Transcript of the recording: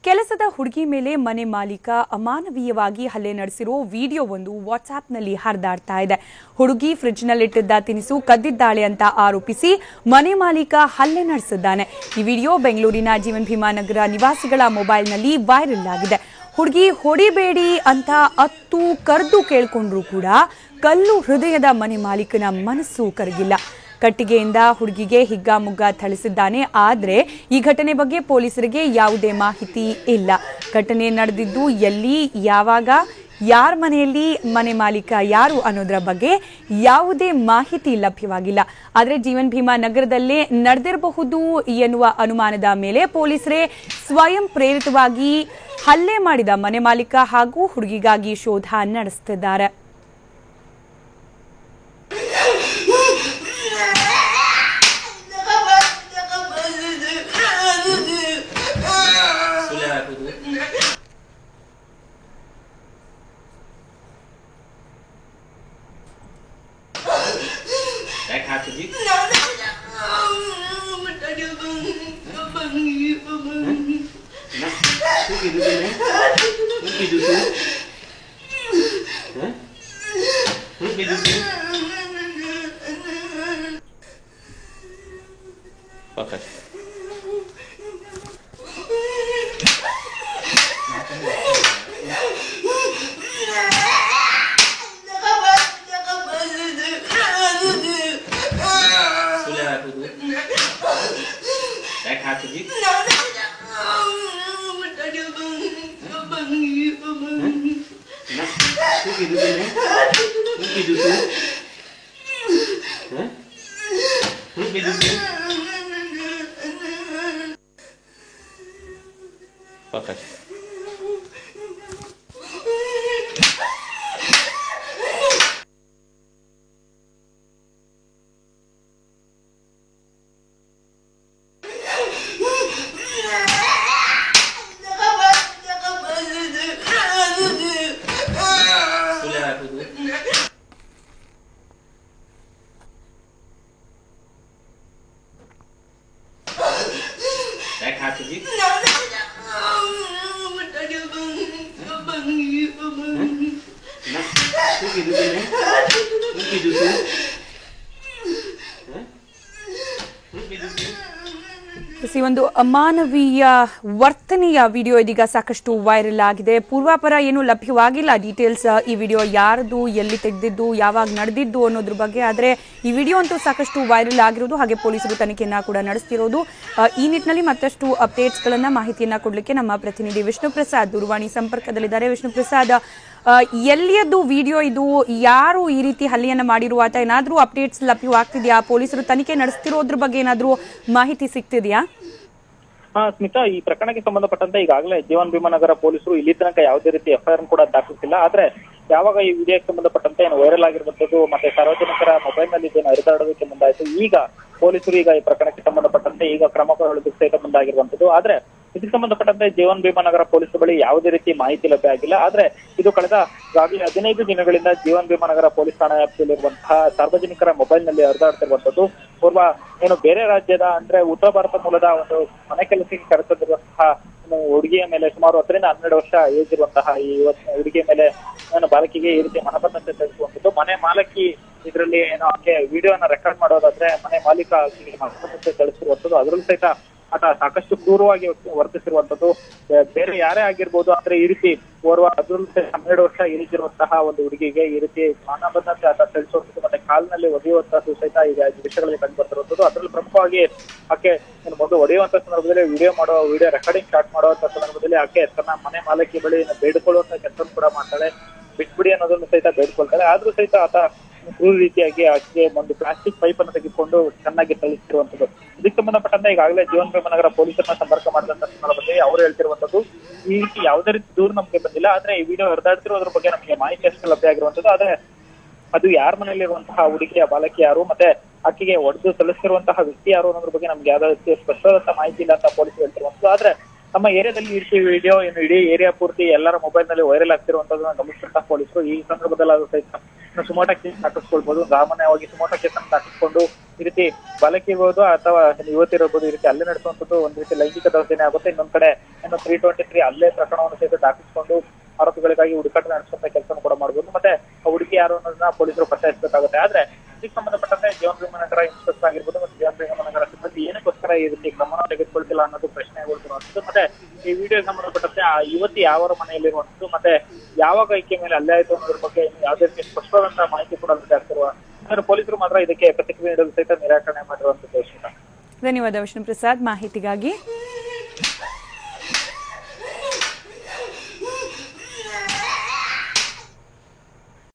ಕೆಲಸದ ಹುಡುಗಿ ಮೇಲೆ ಮನೆ ಮಾಲೀಕ ಅಮಾನವೀಯವಾಗಿ ಹಲ್ಲೆ ನಡೆಸಿರೋ ವಿಡಿಯೋ ಒಂದು ವಾಟ್ಸ್ಆಪ್ನಲ್ಲಿ ಹರಿದಾಡ್ತಾ ಇದೆ. ಹುಡುಗಿ ಫ್ರಿಡ್ಜ್ನಲ್ಲಿಟ್ಟಿದ್ದ ತಿನಿಸು ಕದ್ದಿದ್ದಾಳೆ ಅಂತ ಆರೋಪಿಸಿ ಮನೆ ಮಾಲೀಕ ಹಲ್ಲೆ ನಡೆಸಿದ್ದಾನೆ. ಈ ವಿಡಿಯೋ ಬೆಂಗಳೂರಿನ ಜೀವನ್ ಭೀಮಾ ನಗರ ನಿವಾಸಿಗಳ ಮೊಬೈಲ್ನಲ್ಲಿ ವೈರಲ್ ಆಗಿದೆ. ಹುಡುಗಿ ಹೊಡಿಬೇಡಿ ಅಂತ ಅತ್ತು ಕರೆದು ಕೇಳ್ಕೊಂಡ್ರೂ ಕೂಡ ಕಲ್ಲು ಹೃದಯದ ಮನೆ ಮಾಲೀಕನ ಮನಸ್ಸು ಕರಗಿಲ್ಲ. ಕಟ್ಟಿಗೆಯಿಂದ ಹುಡುಗಿಗೆ ಹಿಗ್ಗಾಮುಗ್ಗ ಥಳಿಸಿದ್ದಾನೆ. ಆದರೆ ಈ ಘಟನೆ ಬಗ್ಗೆ ಪೊಲೀಸರಿಗೆ ಯಾವುದೇ ಮಾಹಿತಿ ಇಲ್ಲ. ಘಟನೆ ನಡೆದಿದ್ದು ಎಲ್ಲಿ, ಯಾವಾಗ, ಯಾರ ಮನೆಯಲ್ಲಿ, ಮನೆ ಮಾಲೀಕ ಯಾರು ಅನ್ನೋದರ ಬಗ್ಗೆ ಯಾವುದೇ ಮಾಹಿತಿ ಲಭ್ಯವಾಗಿಲ್ಲ. ಆದರೆ ಜೀವನ್ ಭೀಮಾ ನಗರದಲ್ಲೇ ನಡೆದಿರಬಹುದು ಎನ್ನುವ ಅನುಮಾನದ ಮೇಲೆ ಪೊಲೀಸರೇ ಸ್ವಯಂ ಪ್ರೇರಿತವಾಗಿ ಹಲ್ಲೆ ಮಾಡಿದ ಮನೆ ಮಾಲೀಕ ಹಾಗೂ ಹುಡುಗಿಗಾಗಿ ಶೋಧ ನಡೆಸುತ್ತಿದ್ದಾರೆ. ಈ ಒಂದು ಅಮಾನವೀಯ ವರ್ತನೆಯ ವಿಡಿಯೋ ಇದೀಗ ಸಾಕಷ್ಟು ವೈರಲ್ ಆಗಿದೆ. ಪೂರ್ವಾಪರ ಏನು ಲಭ್ಯವಾಗಿಲ್ಲ ಡೀಟೇಲ್ಸ್, ಈ ವಿಡಿಯೋ ಯಾರದು, ಎಲ್ಲಿ ತೆಗೆದಿದ್ದು, ಯಾವಾಗ ನಡೆದಿದ್ದು ಅನ್ನೋದ್ರ ಬಗ್ಗೆ. ಆದರೆ ಈ ವಿಡಿಯೋ ಅಂತೂ ಸಾಕಷ್ಟು ವೈರಲ್ ಆಗಿರೋದು, ಹಾಗೆ ಪೊಲೀಸರು ತನಿಖೆಯನ್ನ ಕೂಡ ನಡೆಸ್ತಿರೋದು. ಈ ನಿಟ್ಟಿನಲ್ಲಿ ಮತ್ತಷ್ಟು ಅಪ್ಡೇಟ್ಸ್ಗಳನ್ನ, ಮಾಹಿತಿಯನ್ನ ಕೊಡಲಿಕ್ಕೆ ನಮ್ಮ ಪ್ರತಿನಿಧಿ ವಿಷ್ಣು ಪ್ರಸಾದ್ ದೂರವಾಣಿ ಸಂಪರ್ಕದಲ್ಲಿದ್ದಾರೆ. ವಿಷ್ಣು ಪ್ರಸಾದ್, ಎಲ್ಲಿಯದ್ದು ವಿಡಿಯೋ ಇದು, ಯಾರು ಈ ರೀತಿ ಹಲ್ಲೆಯನ್ನ ಮಾಡಿರುವ ಅಥವಾ ಏನಾದ್ರೂ ಅಪ್ಡೇಟ್ಸ್ ಲಭ್ಯವಾಗ್ತಿದ್ಯಾ? ಪೊಲೀಸರು ತನಿಖೆ ನಡೆಸ್ತಿರೋದ್ರ ಬಗ್ಗೆ ಏನಾದ್ರೂ ಮಾಹಿತಿ ಸಿಗ್ತಿದ್ಯಾ? ಸ್ಮಿತಾ, ಈ ಪ್ರಕರಣಕ್ಕೆ ಸಂಬಂಧಪಟ್ಟಂತೆ ಈಗಾಗಲೇ ಜೀವನ್ ಭೀಮಾ ನಗರ ಪೊಲೀಸರು ಇಲ್ಲಿ ತನಕ ಯಾವುದೇ ರೀತಿ ಎಫ್ಐಆರ್ ಕೂಡ ದಾಖಲಿಸಿಲ್ಲ. ಆದ್ರೆ ಯಾವಾಗ ಈ ವಿಡಿಯೋಕ್ಕೆ ಸಂಬಂಧಪಟ್ಟಂತೆ ಏನು ವೈರಲ್ ಆಗಿರುವಂತದ್ದು ಮತ್ತೆ ಸಾರ್ವಜನಿಕರ ಮೊಬೈಲ್ ನಲ್ಲಿ ಇದೇನು ಹರಿದಾಡೋದಕ್ಕೆ ಮುಂದಾಯಿತು, ಈಗ ಪೊಲೀಸರು ಈಗ ಈ ಪ್ರಕರಣಕ್ಕೆ ಸಂಬಂಧಪಟ್ಟಂತೆ ಈಗ ಕ್ರಮ ಕೈಗೊಳ್ಳೋದಕ್ಕೆ ಸಹಿತ ಮುಂದಾಗಿರುವಂತದ್ದು. ಆದ್ರೆ ಇದಕ್ಕೆ ಸಂಬಂಧಪಟ್ಟಂತೆ ಜೀವನ್ ಭೀಮಾ ನಗರ ಪೊಲೀಸರ ಬಳಿ ಯಾವುದೇ ರೀತಿ ಮಾಹಿತಿ ಲಭ್ಯ ಆಗಿಲ್ಲ. ಆದ್ರೆ ಇದು ಕಳೆದ 15 ದಿನಗಳಿಂದ ಜೀವನ್ ಭೀಮಾ ನಗರ ಪೊಲೀಸ್ ಠಾಣಾ ವ್ಯಾಪ್ತಿಯಲ್ಲಿರುವಂತಹ ಸಾರ್ವಜನಿಕರ ಮೊಬೈಲ್ ನಲ್ಲಿ ಹರಿದಾಡ್ತಿರುವಂತದ್ದು. ಪೂರ್ವ ಏನು ಬೇರೆ ರಾಜ್ಯದ ಅಂದ್ರೆ ಉತ್ತರ ಭಾರತ ಮೂಲದ ಒಂದು ಮನೆ ಕೆಲಸಕ್ಕೆ ಕರೆತಂದಿರುವಂತಹ ಹುಡುಗಿಯ ಮೇಲೆ ಸುಮಾರು 10 ರಿಂದ 12 ವರ್ಷ ಏಜ್ ಇರುವಂತಹ ಈ ಹುಡುಗಿಯ ಮೇಲೆ ಬಾಲಕಿಗೆ ಈ ರೀತಿ ಮನಬಂಧತೆ ತಿಳಿಸುವಂತದ್ದು. ಮನೆ ಮಾಲಕಿ ಇದರಲ್ಲಿ ಏನೋ ಆಕೆ ವಿಡಿಯೋನ ರೆಕಾರ್ಡ್ ಮಾಡೋದಾದ್ರೆ ಮನೆ ಮಾಲೀಕ ಮನಬಂಧತೆ ತಿಳಿಸಿರುವಂತದ್ದು. ಅದರಲ್ಲೂ ಸಹಿತ ಆತ ಸಾಕಷ್ಟು ಕ್ರೂರವಾಗಿ ವರ್ತಿಸಿರುವಂತದ್ದು. ಬೇರೆ ಯಾರೇ ಆಗಿರ್ಬೋದು, ಆದ್ರೆ ಈ ರೀತಿ ಓರ್ವ ಅದರಲ್ಲೂ 12 ವರ್ಷ ಏಜಿರುವಂತಹ ಒಂದು ಹುಡುಗಿಗೆ ಈ ರೀತಿ ಮಾನಬಂಧತೆ ಆತ ತಿಳಿಸುವಂಥದ್ದು ಮತ್ತೆ ಕಾಲಿನಲ್ಲಿ ಒಡೆಯುವಂತದ್ದು ಸಹಿತ ಈಗ ದೃಶ್ಯಗಳಲ್ಲಿ ಕಂಡು ಬರ್ತಿರುವಂತದ್ದು. ಅದರಲ್ಲಿ ಪ್ರಮುಖವಾಗಿ ಆಕೆ ಮೊದಲು ಹೊಡೆಯುವಂತ ಸಂದರ್ಭದಲ್ಲಿ ವಿಡಿಯೋ ರೆಕಾರ್ಡಿಂಗ್ ಸ್ಟಾರ್ಟ್ ಮಾಡುವಂತ ಸಂದರ್ಭದಲ್ಲಿ ಆಕೆ ತನ್ನ ಮನೆ ಮಾಲಕಿ ಬಳಿ ಬೇಡಿಕೊಳ್ಳುವಂತ ಕೆಲಸ ಕೂಡ ಮಾಡ್ತಾಳೆ. ಬಿಟ್ಬಿಡಿ ಅನ್ನೋದನ್ನು ಸಹಿತ ಬೇಡಿಕೊಳ್ತಾಳೆ. ಆದ್ರೂ ಸಹಿತ ಆತ ಕ್ರೂರ ರೀತಿಯಾಗಿ ಆಕೆಗೆ ಒಂದು ಪ್ಲಾಸ್ಟಿಕ್ ಪೈಪ್ ಅನ್ನು ತೆಗೆದುಕೊಂಡು ಚೆನ್ನಾಗಿ ತಳಿಸಿರುವಂತದ್ದು. ಇದಕ್ಕೆ ಸಂಬಂಧಪಟ್ಟಂತೆ ಈಗಾಗಲೇ ಜೀವನ್ ಭೀಮಾ ನಗರ ಪೊಲೀಸರನ್ನ ಸಂಪರ್ಕ ಮಾಡಿದಂತ ಸಂದರ್ಭದಲ್ಲಿ ಅವರು ಹೇಳ್ತಿರುವಂತದ್ದು, ಈ ರೀತಿ ಯಾವುದೇ ರೀತಿ ದೂರು ನಮಗೆ ಬಂದಿಲ್ಲ. ಆದ್ರೆ ಈ ವಿಡಿಯೋ ಹರಿದಾಡ್ತಿರೋದ್ರ ಬಗ್ಗೆ ನಮಗೆ ಮಾಹಿತಿ ಅಷ್ಟು ಲಭ್ಯ ಆಗಿರುವಂತದ್ದು. ಆದ್ರೆ ಅದು ಯಾರ ಮನೆಯಲ್ಲಿರುವಂತಹ ಹುಡುಗಿಯ ಬಾಲಕಿ ಯಾರು ಮತ್ತೆ ಆಕೆಗೆ ಒಡೆದು ಸಲ್ಲಿಸಿರುವಂತಹ ವ್ಯಕ್ತಿ ಯಾರು ಅನ್ನೋದ್ರ ಬಗ್ಗೆ ನಮ್ಗೆ ಯಾವ್ದಾದ್ರು ಸ್ಪಷ್ಟವಾದಂತಹ ಮಾಹಿತಿ ಇಲ್ಲ ಅಂತ ಪೊಲೀಸರು ಹೇಳ್ತಿರುವಂತದ್ದು. ಆದ್ರೆ ನಮ್ಮ ಏರಿಯಾದಲ್ಲಿ ಈ ವಿಡಿಯೋ ಇನ್ನು ಇಡೀ ಏರಿಯಾ ಪೂರ್ತಿ ಎಲ್ಲರ ಮೊಬೈಲ್ ನಲ್ಲಿ ವೈರಲ್ ಆಗ್ತಿರುವಂತದನ್ನ ಗಮನಿಸಿದಂತಹ ಪೊಲೀಸರು ಈ ಸಂದರ್ಭದಲ್ಲಿ ಸಹಿತ ಸುಮೋಟೋ ಕೇಸ್ ಹಾಕಿಸ್ಕೊಳ್ಬಹುದು. ಸಾಮಾನ್ಯವಾಗಿ ಸುಮೋಟೋ ಕೇಸ್ ಅನ್ನು ಹಾಕಿಸ್ಕೊಂಡು ಈ ರೀತಿ ಬಾಲಕಿ ಇರ್ಬೋದು ಅಥವಾ ಯುವತಿ ಇರಬಹುದು, ಈ ರೀತಿ ಅಲ್ಲೇ ನಡೆಸುವಂತದ್ದು ಒಂದ್ ರೀತಿ ಲೈಂಗಿಕ ದೌರ್ಜನ್ಯ ಆಗುತ್ತೆ. ಇನ್ನೊಂದ್ ಕಡೆ ಇನ್ನು 323 ಅಲ್ಲೇ ಪ್ರಕರಣವನ್ನು ಸಹಿತ ದಾಖಲಿಸಿಕೊಂಡು ಆರೋಪಿಗಳಿಗಾಗಿ ಹುಡುಕಾಟ ನಡೆಸುವಂತ ಕೆಲಸ ಕೂಡ ಮಾಡಬಹುದು. ಮತ್ತೆ ಆ ಹುಡುಗಿ ಯಾರು ಅನ್ನೋದನ್ನ ಪೊಲೀಸರು ಪತ್ತೆ ಹಚ್ಚಬೇಕಾಗುತ್ತೆ. ಆದ್ರೆ ಇದಕ್ಕೆ ಸಂಬಂಧಪಟ್ಟಂತೆ ಜೀವನ್ ಭೀಮಾ ನಗರ ಇನ್ಸ್ಪೆಕ್ಟರ್ ಆಗಿರ್ಬೋದು ಮತ್ತು ಜೀವನ್ ಭೀಮಾ ನಗರ ಸಿಬ್ಬಂದಿ ಏನಕ್ಕೋಸ್ಕರ ಈ ರೀತಿ ಕ್ರಮವನ್ನು ತೆಗೆದುಕೊಳ್ತಿಲ್ಲ ಅನ್ನೋದು ಪ್ರಶ್ನೆಗೊಳ್ತಿರುವಂತದ್ದು. ಮತ್ತೆ ಈ ವಿಡಿಯೋಗೆ ಸಂಬಂಧಪಟ್ಟಂತೆ ಆ ಯುವತಿ ಯಾವ ಮನೆಯಲ್ಲಿರುವಂತದ್ದು ಮತ್ತೆ ಯಾವಾಗ ಈಕೆ ಮೇಲೆ ಹಲ್ಲೆ ಆಯ್ತು ಅನ್ನೋದ್ರ ಬಗ್ಗೆ ಯಾವುದೇ ರೀತಿ ಸ್ಪಷ್ಟವಾದಂತಹ ಮಾಹಿತಿ ಕೂಡ ಲಭ್ಯವಾಗ್ತಿರುವ ಪೊಲೀಸರು ಮಾತ್ರ ಇದಕ್ಕೆ ಪ್ರತಿಕ್ರಿಯೆ ನೀಡಲು ಸಹಿತ ನಿರಾಕರಣೆ ಮಾಡಿರುವಂತದ್ದು. ಧನ್ಯವಾದ ವಿಷ್ಣು ಪ್ರಸಾದ್ ಮಾಹಿತಿಗಾಗಿ.